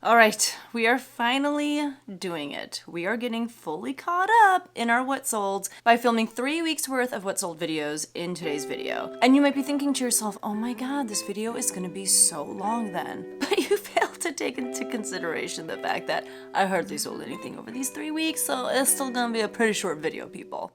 All right, we are finally doing it. We are getting fully caught up in our What Solds by filming 3 weeks worth of What Sold videos in today's video. And you might be thinking to yourself, oh my god, this video is gonna be so long then. But you failed to take into consideration the fact that I hardly sold anything over these 3 weeks, so it's still gonna be a pretty short video, people.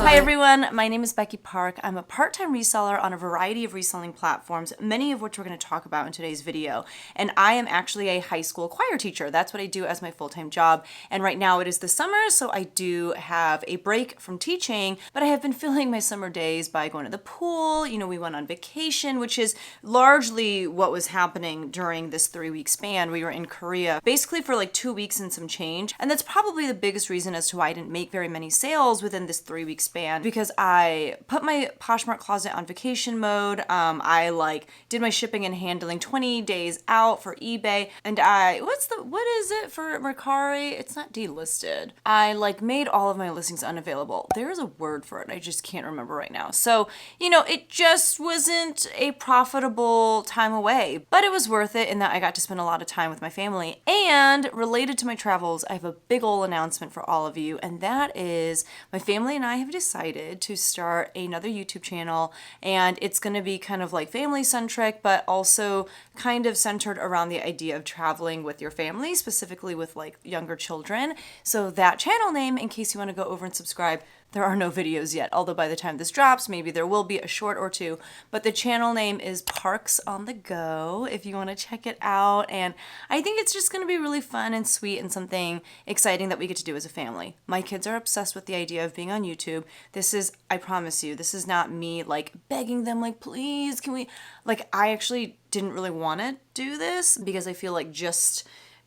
Hi everyone, my name is Becky Park. I'm a part-time reseller on a variety of reselling platforms, many of which we're going to talk about in today's video. And I am actually a high school choir teacher. That's what I do as my full-time job. And right now it is the summer, so I do have a break from teaching, but I have been filling my summer days by going to the pool. You know, we went on vacation, which is largely what was happening during this 3-week span. We were in Korea basically for like 2 weeks and some change. And that's probably the biggest reason as to why I didn't make very many sales within this 3-week span, because I put my Poshmark closet on vacation mode. I did my shipping and handling 20 days out for eBay, and what is it for Mercari? It's not delisted. I made all of my listings unavailable. There's a word for it. I just can't remember right now. So, you know, it just wasn't a profitable time away, but it was worth it in that I got to spend a lot of time with my family. And related to my travels, I have a big ol' announcement for all of you, and that is my family and I have decided to start another YouTube channel, and it's going to be kind of like family centric, but also kind of centered around the idea of traveling with your family, specifically with like younger children. So that channel name, in case you want to go over and subscribe, there are no videos yet, although by the time this drops, maybe there will be a short or two. But the channel name is Parks on the Go, if you want to check it out. And I think it's just going to be really fun and sweet and something exciting that we get to do as a family. My kids are obsessed with the idea of being on YouTube. This is, I promise you, this is not me like begging them like, please, can we? Like, I actually didn't really want to do this because I feel like just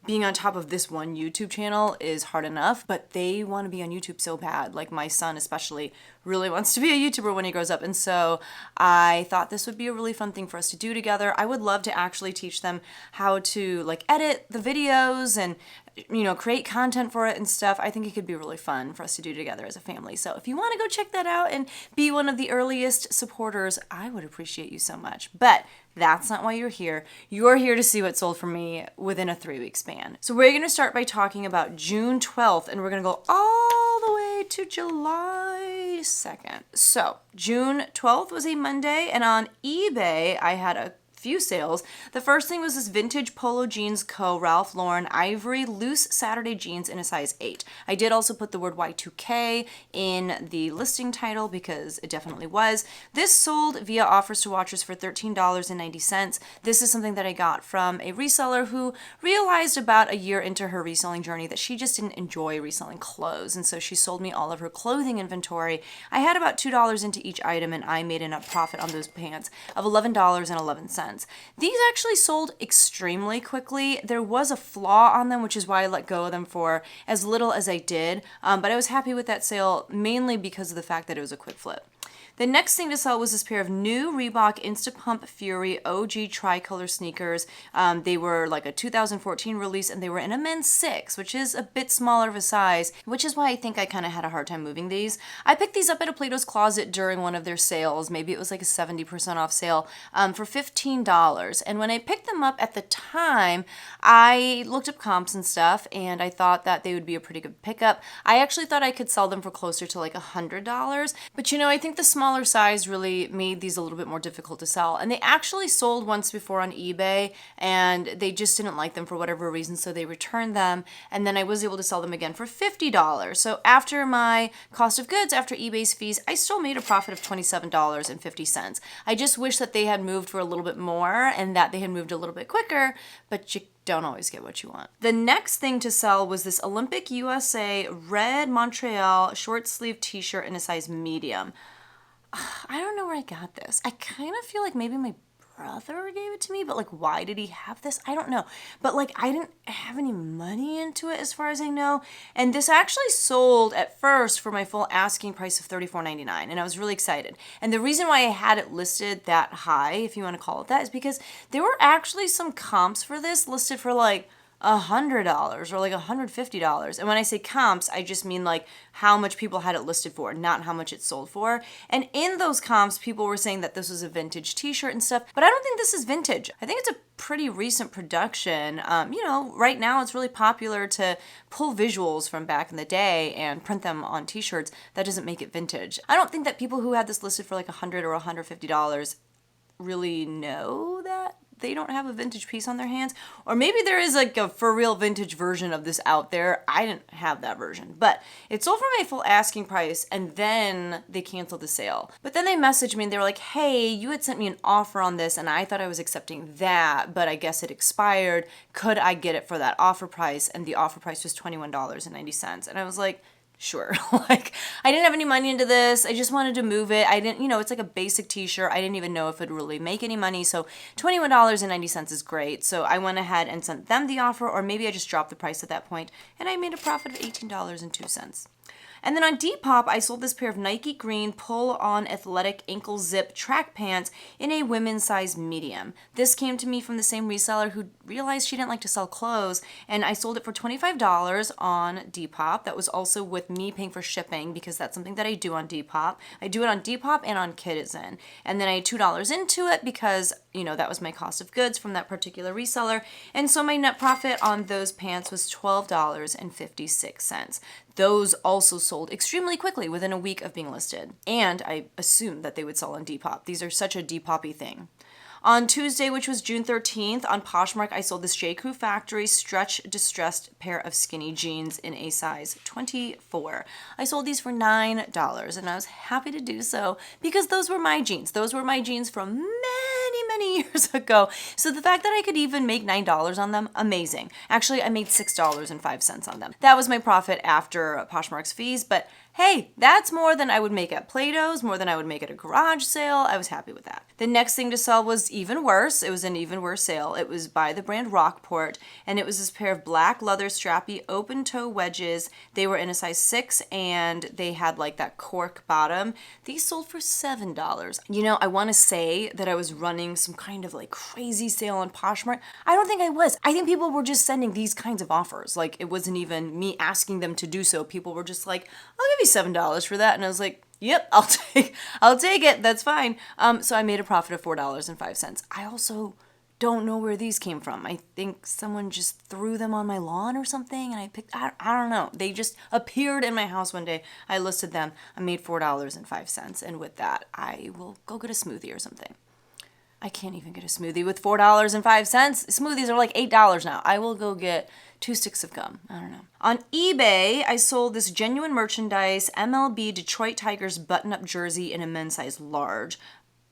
being on top of this one YouTube channel is hard enough, but they want to be on YouTube so bad. Like my son especially really wants to be a YouTuber when he grows up. And so I thought this would be a really fun thing for us to do together. I would love to actually teach them how to like edit the videos and, you know, create content for it and stuff. I think it could be really fun for us to do together as a family. So if you want to go check that out and be one of the earliest supporters, I would appreciate you so much. But that's not why you're here. You're here to see what sold for me within a 3-week span. So we're going to start by talking about June 12th, and we're going to go all the way to July 2nd. So June 12th was a Monday, and on eBay, I had a few sales. The first thing was this vintage Polo Jeans Co. Ralph Lauren Ivory loose Saturday jeans in a size 8. I did also put the word Y2K in the listing title because it definitely was. This sold via offers to watchers for $13.90. This is something that I got from a reseller who realized about a year into her reselling journey that she just didn't enjoy reselling clothes, and so she sold me all of her clothing inventory. I had about $2 into each item, and I made a net profit on those pants of $11.11. These actually sold extremely quickly. There was a flaw on them, which is why I let go of them for as little as I did, but I was happy with that sale mainly because of the fact that it was a quick flip. The next thing to sell was this pair of new Reebok Instapump Fury OG tricolor sneakers. They were like a 2014 release, and they were in a men's 6, which is a bit smaller of a size, which is why I think I kind of had a hard time moving these. I picked these up at a Plato's Closet during one of their sales. Maybe it was like a 70% off sale for $15. And when I picked them up at the time, I looked up comps and stuff, and I thought that they would be a pretty good pickup. I actually thought I could sell them for closer to like $100, but you know, I think the smaller size really made these a little bit more difficult to sell. And they actually sold once before on eBay, and they just didn't like them for whatever reason, so they returned them, and then I was able to sell them again for $50. So after my cost of goods, after eBay's fees, I still made a profit of $27.50. I just wish that they had moved for a little bit more and that they had moved a little bit quicker, but you don't always get what you want. The next thing to sell was this Olympic USA red Montreal short sleeve t-shirt in a size medium. I don't know where I got this. I kind of feel like maybe my brother gave it to me, but like, why did he have this? I don't know. But like, I didn't have any money into it as far as I know. And this actually sold at first for my full asking price of $34.99. And I was really excited. And the reason why I had it listed that high, if you want to call it that, is because there were actually some comps for this listed for like $100 or like $150. And when I say comps, I just mean like how much people had it listed for, not how much it sold for. And in those comps, people were saying that this was a vintage t-shirt and stuff, but I don't think this is vintage. I think it's a pretty recent production. Right now it's really popular to pull visuals from back in the day and print them on t-shirts. That doesn't make it vintage. I don't think that people who had this listed for like $100 or $150 really know that they don't have a vintage piece on their hands. Or maybe there is like a for real vintage version of this out there. I didn't have that version, but it sold for my full asking price, and then they canceled the sale. But then they messaged me and they were like, hey, you had sent me an offer on this and I thought I was accepting that, but I guess it expired. Could I get it for that offer price? And the offer price was $21.90. And I was like, sure. Like, I didn't have any money into this. I just wanted to move it. I didn't, it's like a basic t-shirt. I didn't even know if it'd really make any money. So $21.90 is great. So I went ahead and sent them the offer, or maybe I just dropped the price at that point and I made a profit of $18.02. And then on Depop, I sold this pair of Nike green pull-on athletic ankle zip track pants in a women's size medium. This came to me from the same reseller who realized she didn't like to sell clothes, and I sold it for $25 on Depop. That was also with me paying for shipping, because that's something that I do on Depop. I do it on Depop and on Kidizen. And then I had $2 into it because, that was my cost of goods from that particular reseller. And so my net profit on those pants was $12.56. Those also sold extremely quickly within a week of being listed. And I assumed that they would sell on Depop. These are such a Depop-y thing. On Tuesday, which was June 13th, on Poshmark, I sold this J. Crew Factory stretch distressed pair of skinny jeans in a size 24. I sold these for $9, and I was happy to do so because those were my jeans. Those were my jeans from many years ago. So the fact that I could even make $9 on them, amazing. Actually, I made $6.05 on them. That was my profit after Poshmark's fees, but hey, that's more than I would make at Plato's, more than I would make at a garage sale. I was happy with that. The next thing to sell was even worse. It was an even worse sale. It was by the brand Rockport, and it was this pair of black leather strappy open toe wedges. They were in a size 6, and they had like that cork bottom. These sold for $7. I want to say that I was running some kind of like crazy sale on Poshmark. I don't think I was. I think people were just sending these kinds of offers. Like, it wasn't even me asking them to do so. People were just like, I'll give you $7 for that. And I was like, yep, I'll take it. That's fine. So I made a profit of $4.05. I also don't know where these came from. I think someone just threw them on my lawn or something, and I don't know. They just appeared in my house one day. I listed them. I made $4.05. And with that, I will go get a smoothie or something. I can't even get a smoothie with $4.05. Smoothies are like $8 now. I will go get 2 sticks of gum. I don't know. On eBay, I sold this genuine merchandise MLB Detroit Tigers button-up jersey in a men's size large.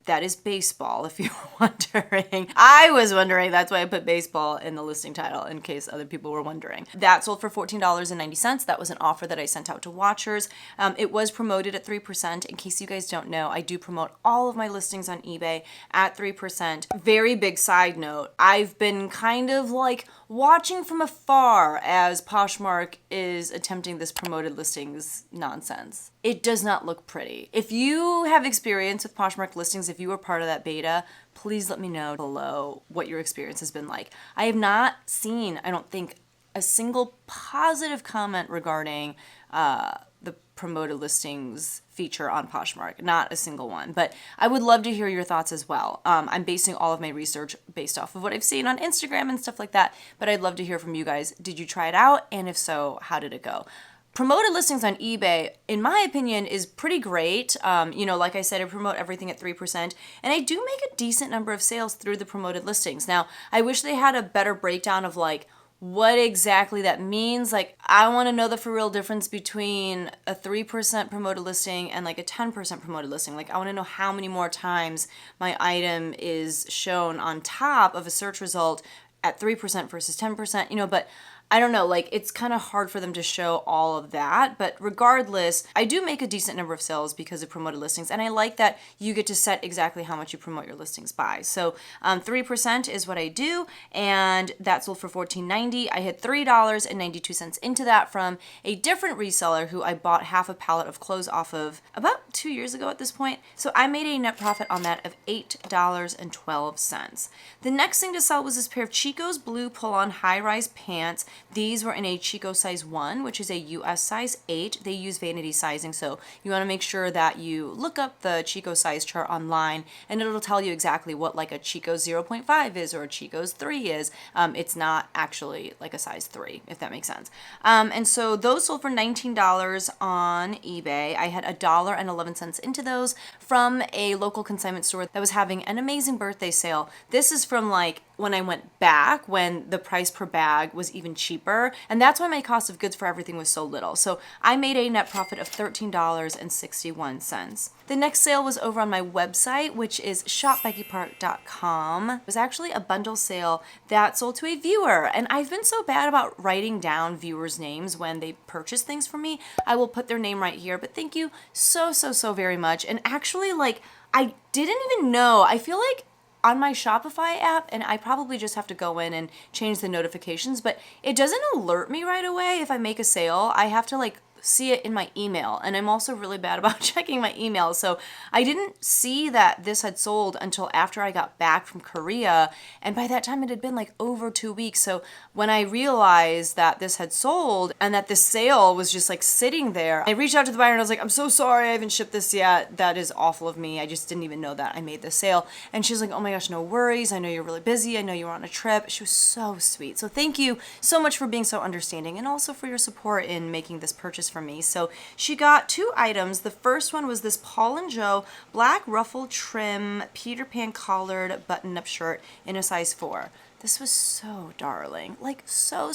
That is baseball, if you were wondering. I was wondering, that's why I put baseball in the listing title, in case other people were wondering. That sold for $14.90. That was an offer that I sent out to watchers. It was promoted at 3%. In case you guys don't know, I do promote all of my listings on eBay at 3%. Very big side note, I've been kind of like watching from afar as Poshmark is attempting this promoted listings nonsense. It does not look pretty. If you have experience with Poshmark listings, if you were part of that beta, please let me know below what your experience has been like. I have not seen, I don't think, a single positive comment regarding the promoted listings feature on Poshmark. Not a single one. But I would love to hear your thoughts as well. I'm basing all of my research based off of what I've seen on Instagram and stuff like that. But I'd love to hear from you guys. Did you try it out? And if so, how did it go? Promoted listings on eBay, in my opinion, is pretty great. Like I said, I promote everything at 3%, and I do make a decent number of sales through the promoted listings. Now, I wish they had a better breakdown of like what exactly that means. Like, I want to know the for real difference between a 3% promoted listing and like a 10% promoted listing. Like, I want to know how many more times my item is shown on top of a search result at 3% versus 10%, but I don't know, like it's kind of hard for them to show all of that, but regardless, I do make a decent number of sales because of promoted listings, and I like that you get to set exactly how much you promote your listings by. So 3% is what I do, and that sold for $14.90. I had $3.92 into that from a different reseller who I bought half a pallet of clothes off of about 2 years ago at this point. So I made a net profit on that of $8.12. The next thing to sell was this pair of Chico's blue pull-on high-rise pants. These were in a Chico size 1, which is a US size 8. They use vanity sizing, so you want to make sure that you look up the Chico size chart online, and it'll tell you exactly what like a Chico 0.5 is or a Chico's 3 is. It's not actually like a size 3, if that makes sense. And so those sold for $19 on eBay. I had $1.11 into those from a local consignment store that was having an amazing birthday sale. This is from like when I went back, when the price per bag was even cheaper. And that's why my cost of goods for everything was so little. So I made a net profit of $13.61. The next sale was over on my website, which is shopbeckypark.com. It was actually a bundle sale that sold to a viewer. And I've been so bad about writing down viewers' names when they purchase things from me. I will put their name right here, but thank you so very much. And actually, like, I didn't even know. I feel like on my Shopify app, and I probably just have to go in and change the notifications, but it doesn't alert me right away if I make a sale. I have to like see it in my email, and I'm also really bad about checking my email, so I didn't see that this had sold until after I got back from Korea, and by that time it had been like over 2 weeks. So when I realized that this had sold and that this sale was just like sitting there, I reached out to the buyer and I was like, I'm so sorry I haven't shipped this yet. That is awful of me. I just didn't even know that I made this sale. And she's like, oh my gosh, no worries. I know you're really busy. I know you were on a trip. She was so sweet. So thank you so much for being so understanding, and also for your support in making this purchase for me. So she got 2 items. The first one was this Paul & Joe black ruffle trim Peter Pan collared button-up shirt in a size 4. This was so darling, like so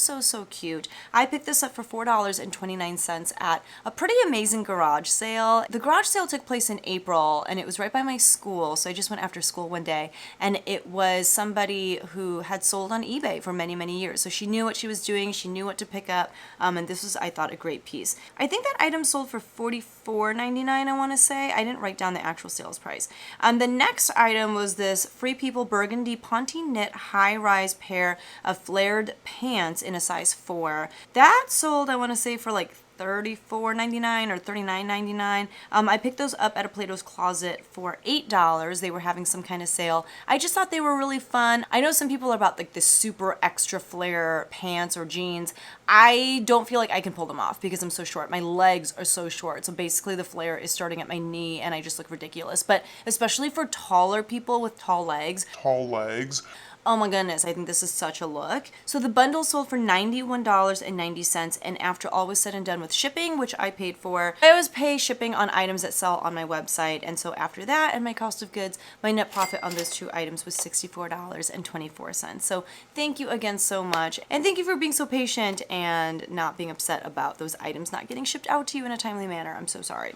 cute. I picked this up for $4.29 at a pretty amazing garage sale. The garage sale took place in April, and it was right by my school, so I just went after school one day, and it was somebody who had sold on eBay for many years. So she knew what she was doing, she knew what to pick up, and this was, I thought, a great piece. I think that item sold for $44.99, I want to say. I didn't write down the actual sales price. The next item was this Free People burgundy Ponte knit high-rise pair of flared pants in a size 4. That sold, I want to say, for like $34.99 or $39.99. I picked those up at a Plato's Closet for $8. They were having some kind of sale. I just thought they were really fun. I know some people are about like this super extra flare pants or jeans. I don't feel like I can pull them off because I'm so short. My legs are so short. So basically the flare is starting at my knee and I just look ridiculous. But especially for taller people with tall legs. Oh my goodness, I think this is such a look. So the bundle sold for $91.90, and after all was said and done with shipping, which I paid for, I always pay shipping on items that sell on my website, and so after that and my cost of goods, my net profit on those 2 items was $64.24. So thank you again so much, and thank you for being so patient and not being upset about those items not getting shipped out to you in a timely manner. I'm so sorry.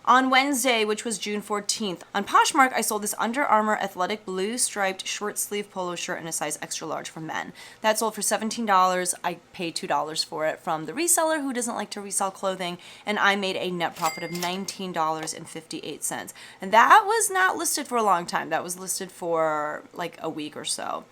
On Wednesday, which was June 14th, on Poshmark, I sold this Under Armour athletic blue striped short sleeve polo shirt in a size extra large for men. That sold for $17. I paid $2 for it from the reseller who doesn't like to resell clothing, and I made a net profit of $19.58. And that was not listed for a long time. That was listed for like a week or so.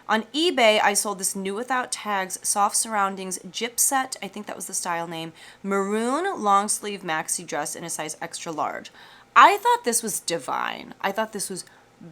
On eBay, I sold this new without tags, soft surroundings, gypset, I think that was the style name, maroon long sleeve maxi dress in a size extra large. I thought this was divine. I thought this was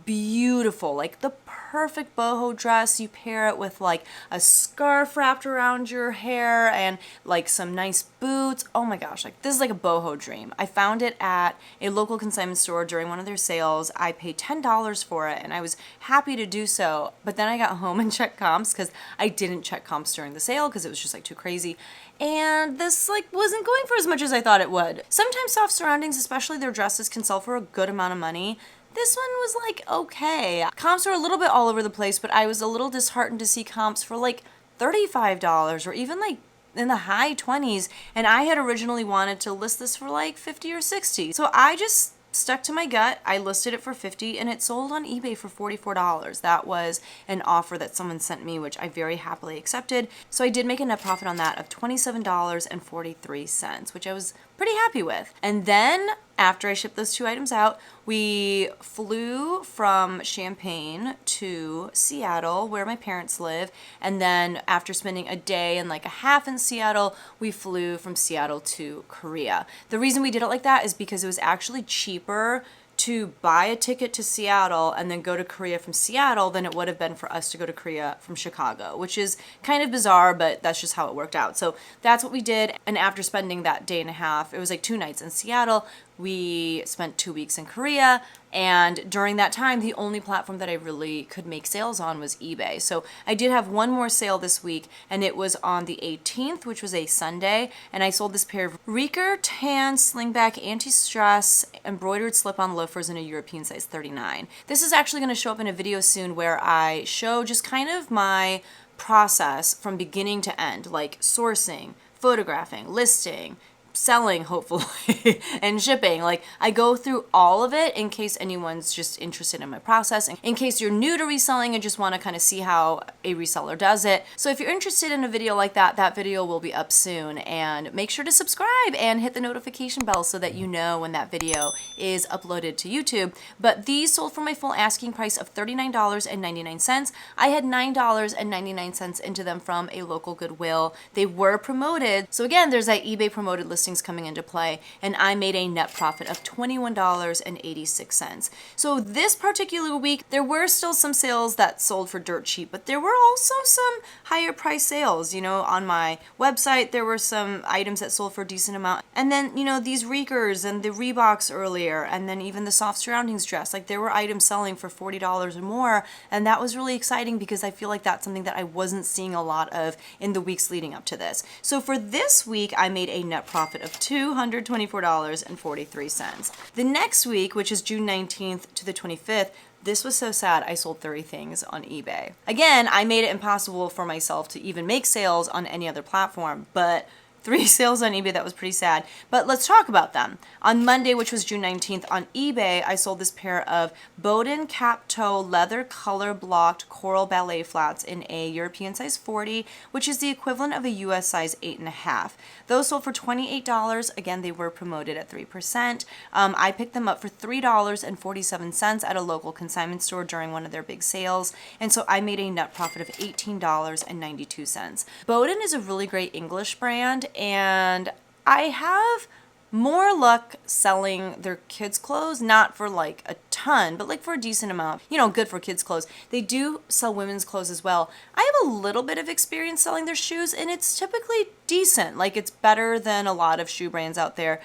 beautiful, like the perfect boho dress. You pair it with like a scarf wrapped around your hair and like some nice boots. Oh my gosh, like this is like a boho dream. I found it at a local consignment store during one of their sales. I paid $10 for it and I was happy to do so, but then I got home and checked comps because I didn't check comps during the sale because it was just like too crazy, and this like wasn't going for as much as I thought it would. Sometimes soft surroundings, especially their dresses, can sell for a good amount of money. This one was like okay. Comps were a little bit all over the place, but I was a little disheartened to see comps for like $35 or even like in the high 20s, and I had originally wanted to list this for like 50 or 60. So I just stuck to my gut. I listed it for $50 and it sold on eBay for $44. That was an offer that someone sent me, which I very happily accepted. So I did make a net profit on that of $27.43, which I was pretty happy with. And then after I shipped those 2 items out, we flew from Champaign to Seattle, where my parents live. And then after spending a day and like a half in Seattle, we flew from Seattle to Korea. The reason we did it like that is because it was actually cheaper to buy a ticket to Seattle and then go to Korea from Seattle than it would have been for us to go to Korea from Chicago, which is kind of bizarre, but that's just how it worked out. So that's what we did. And after spending that day and a half, it was like 2 nights in Seattle, we spent 2 weeks in Korea. And during that time, the only platform that I really could make sales on was eBay. So I did have one more sale this week, and it was on the 18th, which was a Sunday. And I sold this pair of Reeker tan slingback anti-stress embroidered slip-on loafers in a European size 39. This is actually going to show up in a video soon where I show just kind of my process from beginning to end, like sourcing, photographing, listing, selling, hopefully, and shipping. Like, I go through all of it in case anyone's just interested in my process, in case you're new to reselling and just want to kind of see how a reseller does it. So if you're interested in a video like that, that video will be up soon. And make sure to subscribe and hit the notification bell so that you know when that video is uploaded to YouTube. But these sold for my full asking price of $39.99. I had $9.99 into them from a local Goodwill. They were promoted. So again, there's that eBay promoted listings coming into play, and I made a net profit of $21.86. So this particular week, there were still some sales that sold for dirt cheap, but there were also some higher price sales. You know, on my website, there were some items that sold for a decent amount. And then, you know, these Reekers and the Reeboks earlier, and then even the soft surroundings dress, like there were items selling for $40 or more. And that was really exciting because I feel like that's something that I wasn't seeing a lot of in the weeks leading up to this. So for this week, I made a net profit of $224.43. The next week, which is June 19th to the 25th, this was so sad, I sold 30 things on eBay. Again, I made it impossible for myself to even make sales on any other platform, but 3 sales on eBay, that was pretty sad. But let's talk about them. On Monday, which was June 19th, on eBay, I sold this pair of Bowden cap toe leather color blocked coral ballet flats in a European size 40, which is the equivalent of a US size 8.5. Those sold for $28. Again, they were promoted at 3%. I picked them up for $3.47 at a local consignment store during one of their big sales. And so I made a net profit of $18.92. Bowden is a really great English brand, and I have more luck selling their kids' clothes, not for like a ton, but like for a decent amount, you know, good for kids' clothes. They do sell women's clothes as well. I have a little bit of experience selling their shoes, and it's typically decent. Like, it's better than a lot of shoe brands out there.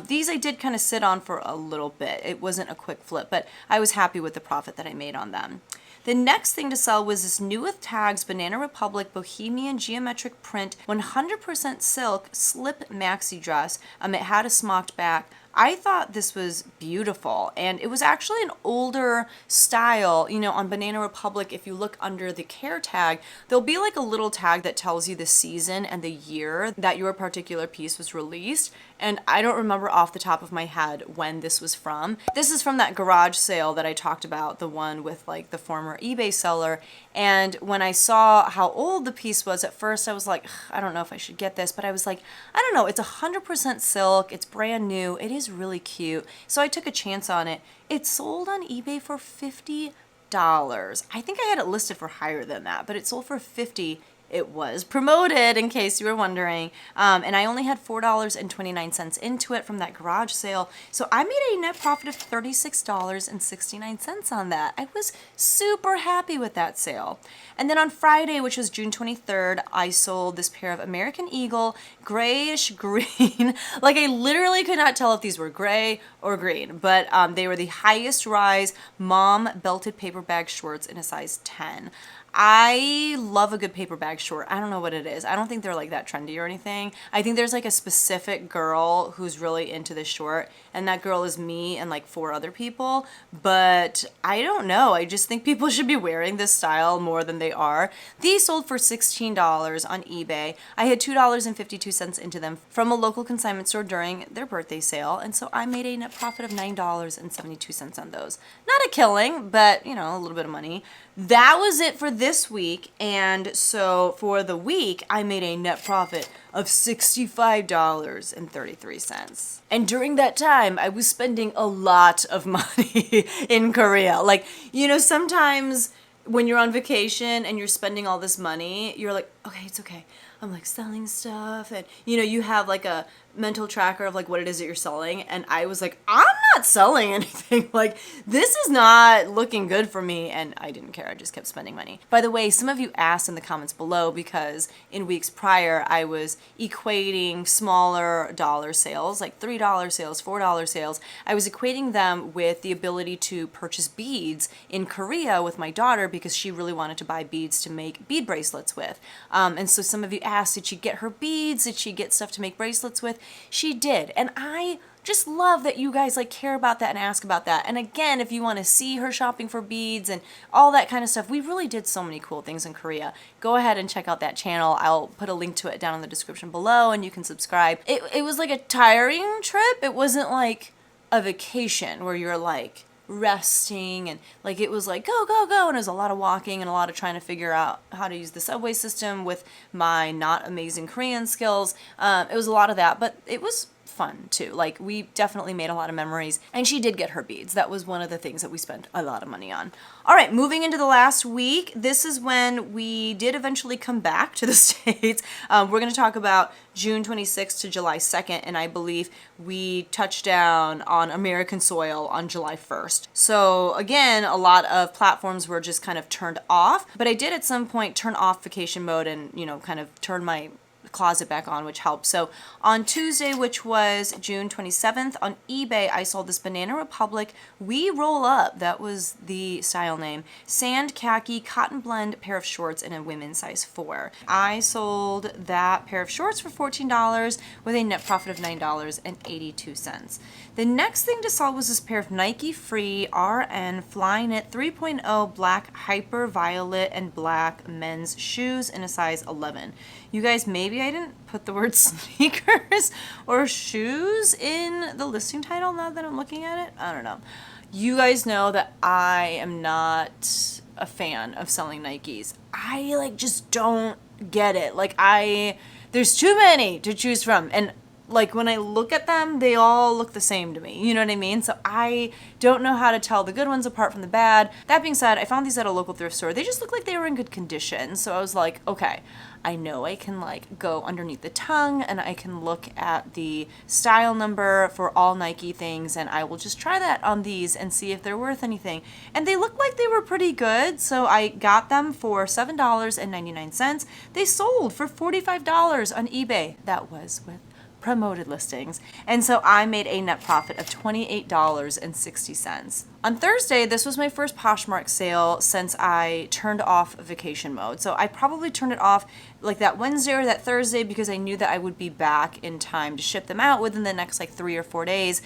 These I did kind of sit on for a little bit. It wasn't a quick flip, but I was happy with the profit that I made on them. The next thing to sell was this new with tags Banana Republic Bohemian Geometric Print 100% silk slip maxi dress. It had a smocked back. I thought this was beautiful, and it was actually an older style. You know, on Banana Republic, if you look under the care tag, there'll be like a little tag that tells you the season and the year that your particular piece was released. And I don't remember off the top of my head when this was from. This is from that garage sale that I talked about, the one with like the former eBay seller. And when I saw how old the piece was, at first I was like, I don't know if I should get this, but I was like, I don't know, it's 100% silk, it's brand new, it is really cute. So I took a chance on it. It sold on eBay for $50. I think I had it listed for higher than that, but it sold for $50. It was promoted, in case you were wondering. And I only had $4.29 into it from that garage sale. So I made a net profit of $36.69 on that. I was super happy with that sale. And then on Friday, which was June 23rd, I sold this pair of American Eagle grayish green. Like, I literally could not tell if these were gray or green, but they were the highest rise mom belted paper bag shorts in a size 10. I love a good paper bag short. I don't know what it is. I don't think they're like that trendy or anything. I think there's like a specific girl who's really into this short, and that girl is me and like 4 other people. But I don't know. I just think people should be wearing this style more than they are. These sold for $16 on eBay. I had $2.52 into them from a local consignment store during their birthday sale, and so I made a net profit of $9.72 on those. Not a killing, but you know, a little bit of money. That was it for this week, and so for the week, I made a net profit of $65.33. And during that time, I was spending a lot of money in Korea. Like, you know, sometimes when you're on vacation and you're spending all this money, you're like, okay, it's okay. I'm like selling stuff, and you know, you have like a mental tracker of like what it is that you're selling, and I was like, I'm not selling anything. Like, this is not looking good for me, and I didn't care. I just kept spending money. By the way, some of you asked in the comments below because in weeks prior I was equating smaller dollar sales, like $3 sales, $4 sales. I was equating them with the ability to purchase beads in Korea with my daughter because she really wanted to buy beads to make bead bracelets with. And so some of you asked, did she get her beads? Did she get stuff to make bracelets with? She did. And I just love that you guys like care about that and ask about that. And again, if you want to see her shopping for beads and all that kind of stuff, we really did so many cool things in Korea. Go ahead and check out that channel. I'll put a link to it down in the description below, and you can subscribe. It was like a tiring trip. It wasn't like a vacation where you're like resting, and like it was like go go go, and it was a lot of walking and a lot of trying to figure out how to use the subway system with my not amazing Korean skills. It was a lot of that, but it was fun too. Like, we definitely made a lot of memories, and she did get her beads. That was one of the things that we spent a lot of money on. All right, moving into the last week, this is when we did eventually come back to the States. We're going to talk about June 26th to July 2nd, and I believe we touched down on American soil on July 1st. So again, a lot of platforms were just kind of turned off, but I did at some point turn off vacation mode and, you know, kind of turn my closet back on, which helped. So on Tuesday, which was June 27th, on eBay, I sold this Banana Republic We Roll Up, that was the style name, sand khaki cotton blend pair of shorts in a women's size 4. I sold that pair of shorts for $14 with a net profit of $9.82. The next thing to sell was this pair of Nike Free RN Flyknit 3.0 black hyper violet and black men's shoes in a size 11. You guys, maybe I didn't put the word sneakers or shoes in the listing title now that I'm looking at it. I don't know. You guys know that I am not a fan of selling Nikes. I like just don't get it. Like, there's too many to choose from, and like when I look at them, they all look the same to me. You know what I mean? So I don't know how to tell the good ones apart from the bad. That being said, I found these at a local thrift store. They just look like they were in good condition. So I was like, okay, I know I can like go underneath the tongue and I can look at the style number for all Nike things, and I will just try that on these and see if they're worth anything. And they looked like they were pretty good. So I got them for $7.99. They sold for $45 on eBay. That was with promoted listings. And so I made a net profit of $28.60. On Thursday, this was my first Poshmark sale since I turned off vacation mode. So I probably turned it off like that Wednesday or that Thursday because I knew that I would be back in time to ship them out within the next like 3 or 4 days.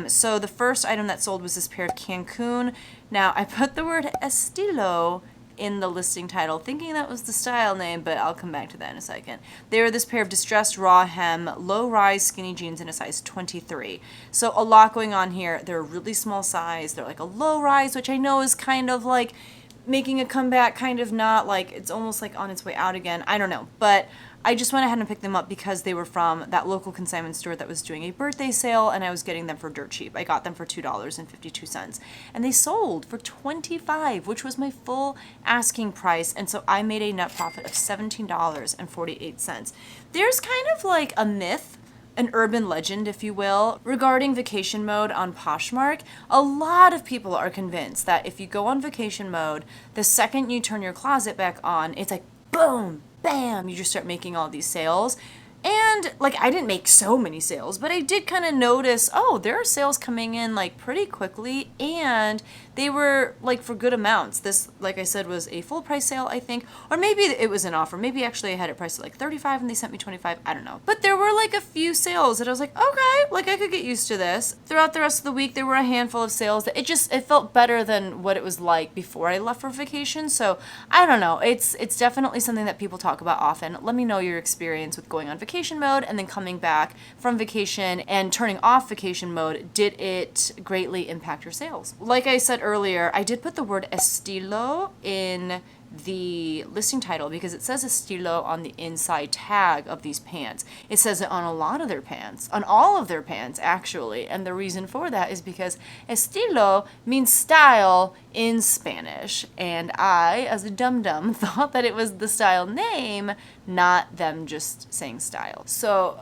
So the first item that sold was this pair of Cancun. Now I put the word estilo in the listing title, thinking that was the style name, but I'll come back to that in a second. They were this pair of distressed raw hem, low-rise skinny jeans in a size 23. So a lot going on here. They're a really small size. They're like a low-rise, which I know is kind of like making a comeback, kind of not. Like, it's almost like on its way out again. I don't know. But I just went ahead and picked them up because they were from that local consignment store that was doing a birthday sale, and I was getting them for dirt cheap. I got them for $2.52. And they sold for $25, which was my full asking price. And so I made a net profit of $17.48. There's kind of like a myth, an urban legend, if you will, regarding vacation mode on Poshmark. A lot of people are convinced that if you go on vacation mode, the second you turn your closet back on, it's like boom, bam, you just start making all these sales. And like, I didn't make so many sales, but I did kind of notice, oh, there are sales coming in like pretty quickly, and they were like for good amounts. This, like I said, was a full price sale, I think, or maybe it was an offer. Maybe actually I had it priced at like 35 and they sent me 25. I don't know. But there were like a few sales that I was like, okay, like I could get used to this. Throughout the rest of the week, there were a handful of sales that it felt better than what it was like before I left for vacation. So I don't know. It's definitely something that people talk about often. Let me know your experience with going on vacation mode and then coming back from vacation and turning off vacation mode. Did it greatly impact your sales? Like I said earlier, I did put the word estilo in the listing title because it says estilo on the inside tag of these pants. It says it on a lot of their pants, on all of their pants actually, and the reason for that is because estilo means style in Spanish, and I, as a dum-dum, thought that it was the style name, not them just saying style. So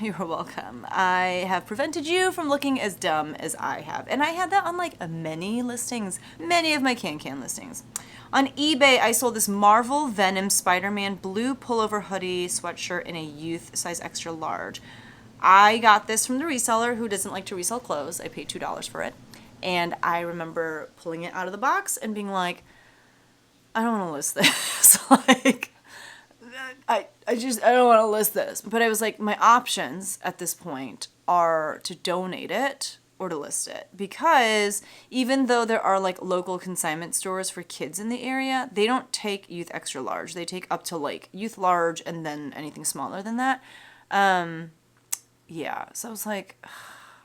you're welcome. I have prevented you from looking as dumb as I have. And I had that on like many listings, many of my can listings. On eBay, I sold this Marvel Venom Spider-Man blue pullover hoodie sweatshirt in a youth size extra large. I got this from the reseller who doesn't like to resell clothes. I paid $2 for it. And I remember pulling it out of the box and being like, I don't want to list this. Like, I don't want to list this. But I was like, my options at this point are to donate it or to list it. Because even though there are like local consignment stores for kids in the area, they don't take youth extra large. They take up to like youth large and then anything smaller than that. Yeah, so I was like,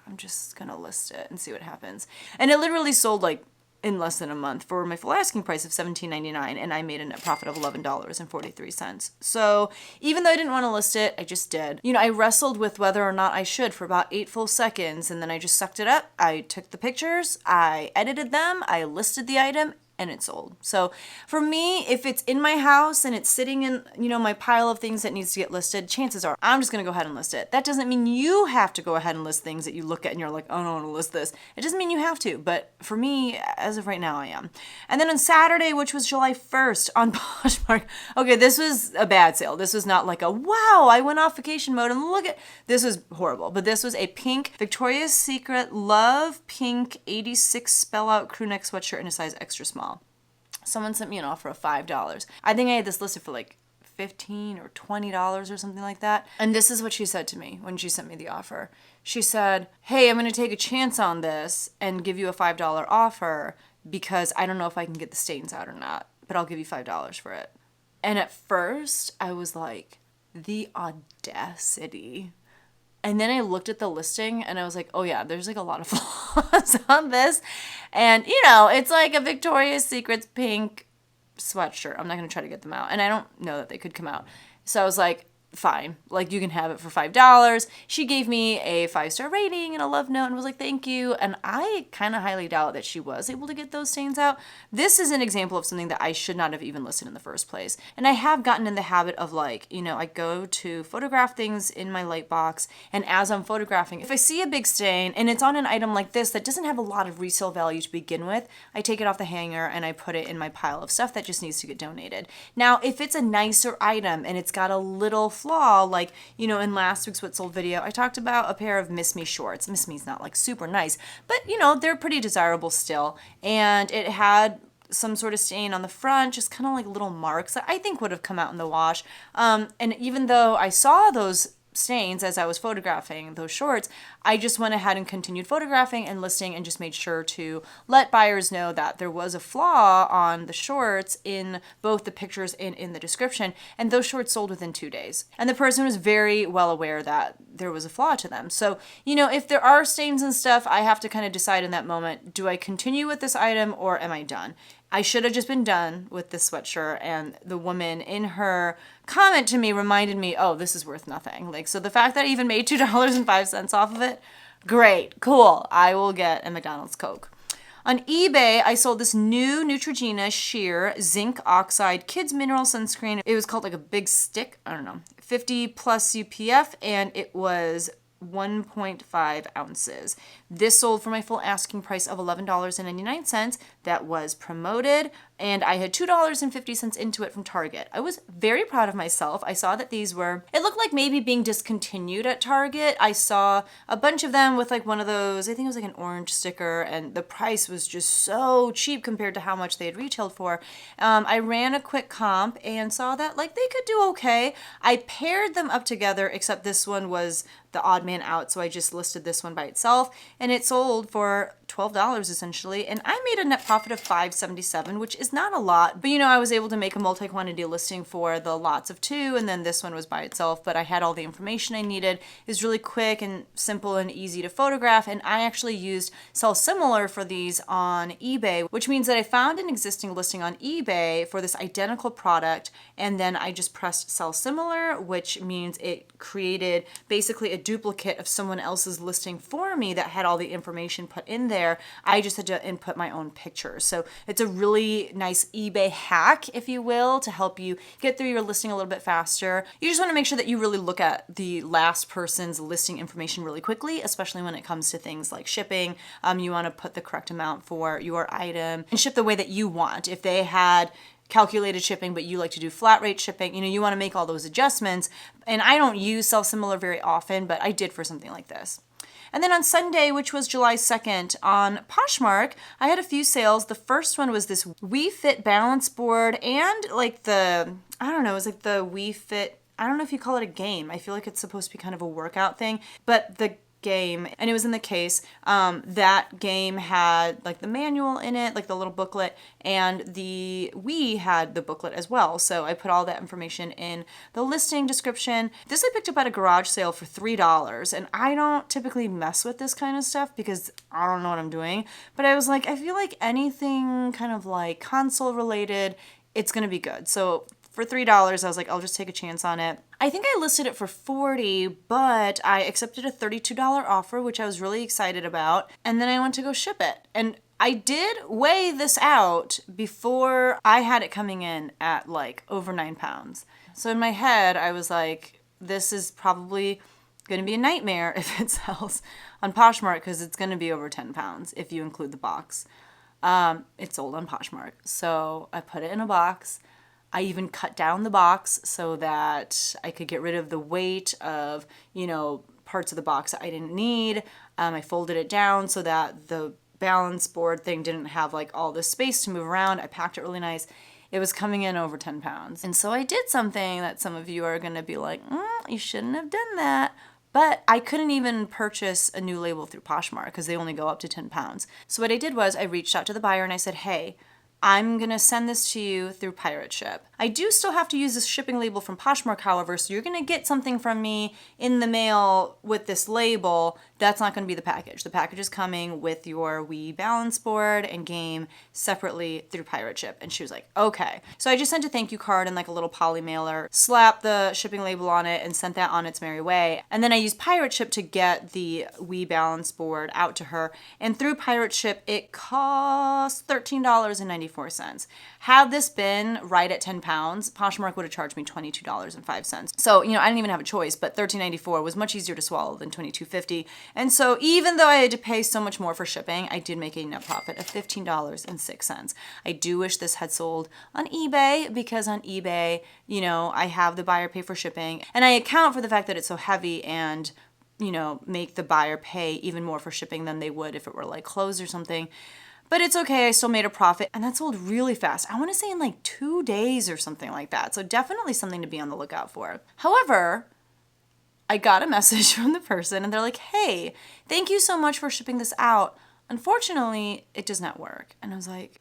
I'm just gonna list it and see what happens. And it literally sold like in less than a month for my full asking price of $17.99, and I made a net profit of $11.43. So even though I didn't want to list it, I just did. You know, I wrestled with whether or not I should for about 8 full seconds, and then I just sucked it up. I took the pictures, I edited them, I listed the item, and it sold. So for me, if it's in my house and it's sitting in, you know, my pile of things that needs to get listed, chances are I'm just gonna go ahead and list it. That doesn't mean you have to go ahead and list things that you look at and you're like, oh, I don't want to list this. It doesn't mean you have to, but for me, as of right now, I am. And then on Saturday, which was July 1st on Poshmark, okay, this was a bad sale. This was not like a, wow, I went off vacation mode and look at, this was horrible. But this was a pink Victoria's Secret Love Pink 86 spell out crew neck sweatshirt in a size extra small. Someone sent me an offer of $5. I think I had this listed for like $15 or $20 or something like that. And this is what she said to me when she sent me the offer. She said, hey, I'm going to take a chance on this and give you a $5 offer because I don't know if I can get the stains out or not, but I'll give you $5 for it. And at first I was like, the audacity. And then I looked at the listing and I was like, oh yeah, there's like a lot of flaws on this. And you know, it's like a Victoria's Secret pink sweatshirt. I'm not going to try to get them out. And I don't know that they could come out. So I was like, fine, like you can have it for $5. She gave me a 5-star rating and a love note and was like, thank you. And I kind of highly doubt that she was able to get those stains out. This is an example of something that I should not have even listed in the first place. And I have gotten in the habit of like, you know, I go to photograph things in my light box, and as I'm photographing, if I see a big stain and it's on an item like this that doesn't have a lot of resale value to begin with, I take it off the hanger and I put it in my pile of stuff that just needs to get donated. Now, if it's a nicer item and it's got a little flaw, like, you know, in last week's What Sold video, I talked about a pair of Miss Me shorts. Miss Me's not like super nice, but you know, they're pretty desirable still. And it had some sort of stain on the front, just kind of like little marks that I think would have come out in the wash. And even though I saw those stains as I was photographing those shorts, I just went ahead and continued photographing and listing and just made sure to let buyers know that there was a flaw on the shorts in both the pictures and in the description, and those shorts sold within 2 days. And the person was very well aware that there was a flaw to them. So, you know, if there are stains and stuff, I have to kind of decide in that moment, do I continue with this item or am I done? I should have just been done with this sweatshirt, and the woman in her comment to me reminded me, oh, this is worth nothing. Like, so the fact that I even made $2.05 off of it, great, cool. I will get a McDonald's Coke. On eBay, I sold this new Neutrogena Sheer Zinc Oxide Kids Mineral Sunscreen. It was called like a big stick, I don't know, 50 plus UPF, and it was 1.5 ounces. This sold for my full asking price of $11.99. that was promoted, and I had $2.50 into it from Target. I was very proud of myself. I saw that these were, it looked like maybe being discontinued at Target. I saw a bunch of them with like one of those, I think it was like an orange sticker, and the price was just so cheap compared to how much they had retailed for. I ran a quick comp and saw that like they could do okay. I paired them up together, except this one was the odd man out, so I just listed this one by itself, and it sold for $12 essentially, and I made a net profit of $5.77, which is not a lot, but you know, I was able to make a multi-quantity listing for the lots of 2, and then this one was by itself, but I had all the information I needed. It was really quick and simple and easy to photograph, and I actually used Sell Similar for these on eBay, which means that I found an existing listing on eBay for this identical product, and then I just pressed Sell Similar, which means it created basically a duplicate of someone else's listing for me that had all the information put in there. I just had to input my own pictures. So it's a really nice eBay hack, if you will, to help you get through your listing a little bit faster. You just want to make sure that you really look at the last person's listing information really quickly, especially when it comes to things like shipping. You want to put the correct amount for your item and ship the way that you want. If they had calculated shipping, but you like to do flat rate shipping, you know, you want to make all those adjustments. And I don't use Sell Similar very often, but I did for something like this. And then on Sunday, which was July 2nd, on Poshmark, I had a few sales. The first one was this We Fit balance board and like the, I don't know, it was like the We Fit, I don't know if you call it a game. I feel like it's supposed to be kind of a workout thing, but the game, and it was in the case. That game had like the manual in it, like the little booklet, and the We had the booklet as well. So I put all that information in the listing description. This I picked up at a garage sale for $3, and I don't typically mess with this kind of stuff because I don't know what I'm doing. But I was like, I feel like anything kind of like console related, it's gonna be good. So for $3, I was like, I'll just take a chance on it. I think I listed it for $40, but I accepted a $32 offer, which I was really excited about. And then I went to go ship it. And I did weigh this out before I had it coming in at like over 9 pounds. So in my head, I was like, this is probably going to be a nightmare if it sells on Poshmark because it's going to be over 10 pounds if you include the box. It sold on Poshmark. So I put it in a box. I even cut down the box so that I could get rid of the weight of, you know, parts of the box that I didn't need. I folded it down so that the balance board thing didn't have like all this space to move around. I packed it really nice. It was coming in over 10 pounds. And so I did something that some of you are going to be like, you shouldn't have done that. But I couldn't even purchase a new label through Poshmark because they only go up to 10 pounds. So what I did was I reached out to the buyer and I said, hey, I'm going to send this to you through pirate ship. I do still have to use this shipping label from Poshmark, however, so you're going to get something from me in the mail with this label. That's not going to be the package. The package is coming with your Wii balance board and game separately through pirate ship. And she was like, okay. So I just sent a thank you card and like a little poly mailer, slapped the shipping label on it and sent that on its merry way. And then I used pirate ship to get the Wii balance board out to her. And through pirate ship, it cost $13.94. Had this been right at 10 pounds, Poshmark would have charged me $22.05. So, you know, I didn't even have a choice, but $13.94 was much easier to swallow than $22.50. And so even though I had to pay so much more for shipping, I did make a net profit of $15.06. I do wish this had sold on eBay because on eBay, you know, I have the buyer pay for shipping and I account for the fact that it's so heavy and, you know, make the buyer pay even more for shipping than they would if it were like clothes or something. But it's okay, I still made a profit, and that sold really fast. I want to say in like 2 days or something like that. So definitely something to be on the lookout for. However, I got a message from the person and they're like, hey, thank you so much for shipping this out. Unfortunately, it does not work. And I was like,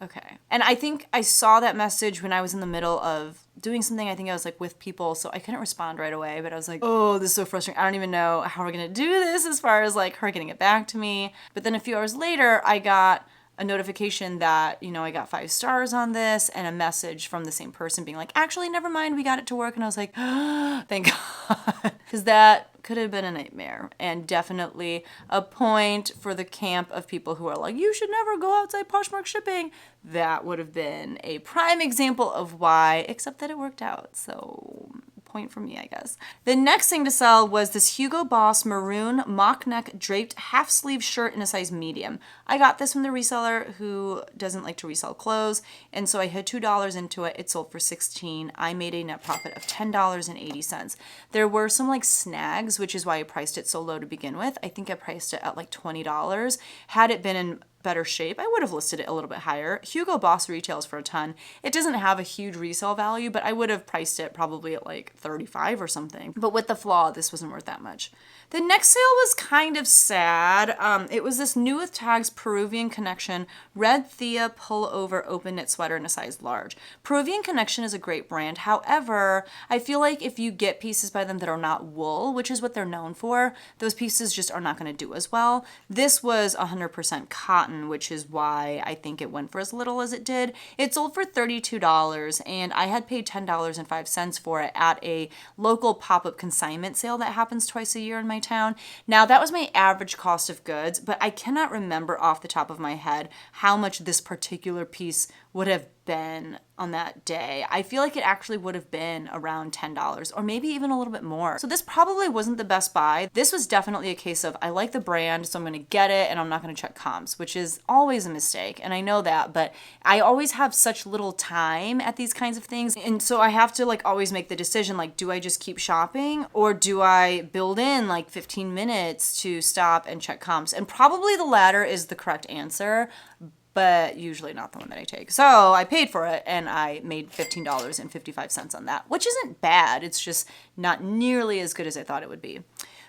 okay. And I think I saw that message when I was in the middle of doing something. I think I was like with people, so I couldn't respond right away, but I was like, oh, this is so frustrating. I don't even know how we're gonna do this as far as like her getting it back to me. But then a few hours later, I got a notification that, you know, I got 5 stars on this and a message from the same person being like, actually, never mind, we got it to work. And I was like, oh, thank God. Because that could have been a nightmare and definitely a point for the camp of people who are like, you should never go outside Poshmark shipping. That would have been a prime example of why, except that it worked out. So point for me, I guess. The next thing to sell was this Hugo Boss maroon mock neck draped half sleeve shirt in a size medium. I got this from the reseller who doesn't like to resell clothes, and so I had $2 into it. It sold for $16. I made a net profit of $10.80. There were some like snags, which is why I priced it so low to begin with. I think I priced it at like $20. Had it been in better shape, I would have listed it a little bit higher. Hugo Boss retails for a ton. It doesn't have a huge resale value, but I would have priced it probably at like 35 or something. But with the flaw, this wasn't worth that much. The next sale was kind of sad. It was this New with Tags Peruvian Connection red Thea pullover open knit sweater in a size large. Peruvian Connection is a great brand. However, I feel like if you get pieces by them that are not wool, which is what they're known for, those pieces just are not going to do as well. This was 100% cotton, which is why I think it went for as little as it did. It sold for $32, and I had paid $10.05 for it at a local pop-up consignment sale that happens twice a year in my town. Now, that was my average cost of goods, but I cannot remember off the top of my head how much this particular piece would have been on that day. I feel like it actually would have been around $10 or maybe even a little bit more. So this probably wasn't the best buy. This was definitely a case of I like the brand, so I'm gonna get it and I'm not gonna check comps, which is always a mistake. And I know that, but I always have such little time at these kinds of things. And so I have to like always make the decision, like, do I just keep shopping or do I build in like 15 minutes to stop and check comps? And probably the latter is the correct answer, but usually not the one that I take. So I paid for it and I made $15.55 on that, which isn't bad. It's just not nearly as good as I thought it would be.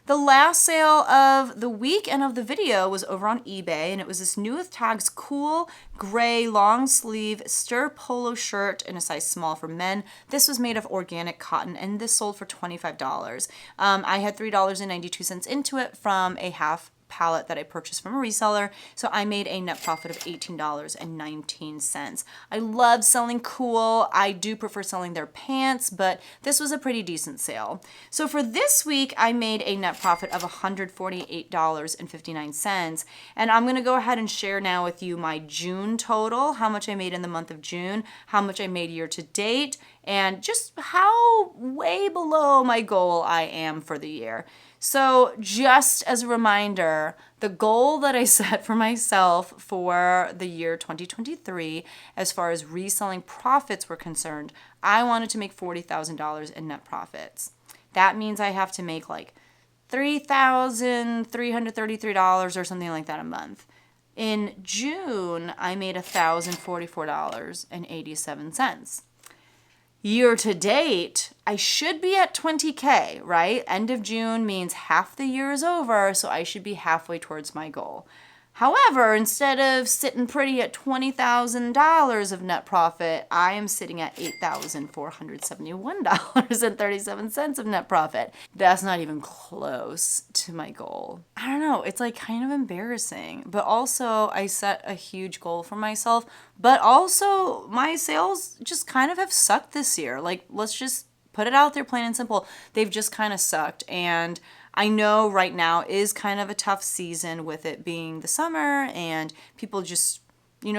The last sale of the week and of the video was over on eBay, and it was this New with Tags cool gray long sleeve stir polo shirt in a size small for men. This was made of organic cotton, and this sold for $25. I had $3.92 into it from a half palette that I purchased from a reseller, so I made a net profit of $18.19. I love selling cool. I do prefer selling their pants, but this was a pretty decent sale. So for this week, I made a net profit of $148.59, and I'm going to go ahead and share now with you my June total, how much I made in the month of June, how much I made year to date, and just how way below my goal I am for the year. So just as a reminder, the goal that I set for myself for the year 2023, as far as reselling profits were concerned, I wanted to make $40,000 in net profits. That means I have to make like $3,333 or something like that a month. In June, I made $1,044.87. Year to date, I should be at 20K, right? End of June means half the year is over, so I should be halfway towards my goal. However, instead of sitting pretty at $20,000 of net profit, I am sitting at $8,471.37 of net profit. That's not even close to my goal. I don't know, it's like kind of embarrassing, but also I set a huge goal for myself, but also my sales just kind of have sucked this year. Like, let's just put it out there plain and simple. They've just kind of sucked, and I know right now is kind of a tough season with it being the summer and people just,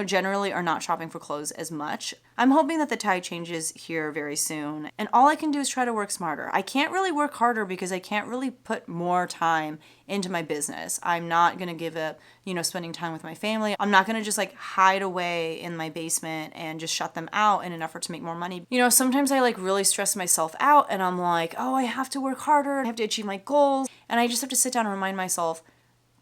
generally are not shopping for clothes as much. I'm hoping that the tide changes here very soon. And all I can do is try to work smarter. I can't really work harder because I can't really put more time into my business. I'm not going to give up, spending time with my family. I'm not going to just like hide away in my basement and just shut them out in an effort to make more money. Sometimes I like really stress myself out and I'm like, oh, I have to work harder. I have to achieve my goals. And I just have to sit down and remind myself,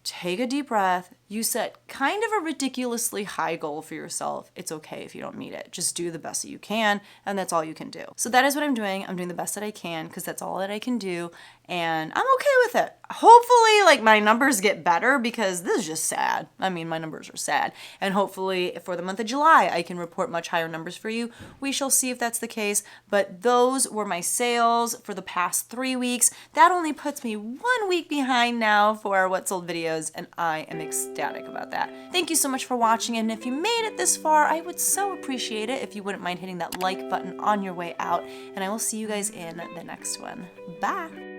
take a deep breath. You set kind of a ridiculously high goal for yourself. It's okay if you don't meet it. Just do the best that you can, and that's all you can do. So that is what I'm doing. I'm doing the best that I can because that's all that I can do, and I'm okay with it. Hopefully, like, my numbers get better because this is just sad. I mean, my numbers are sad. And hopefully, for the month of July, I can report much higher numbers for you. We shall see if that's the case, but those were my sales for the past 3 weeks. That only puts me 1 week behind now for what sold videos, and I am ecstatic about that. Thank you so much for watching, and if you made it this far, I would so appreciate it if you wouldn't mind hitting that like button on your way out, and I will see you guys in the next one. Bye!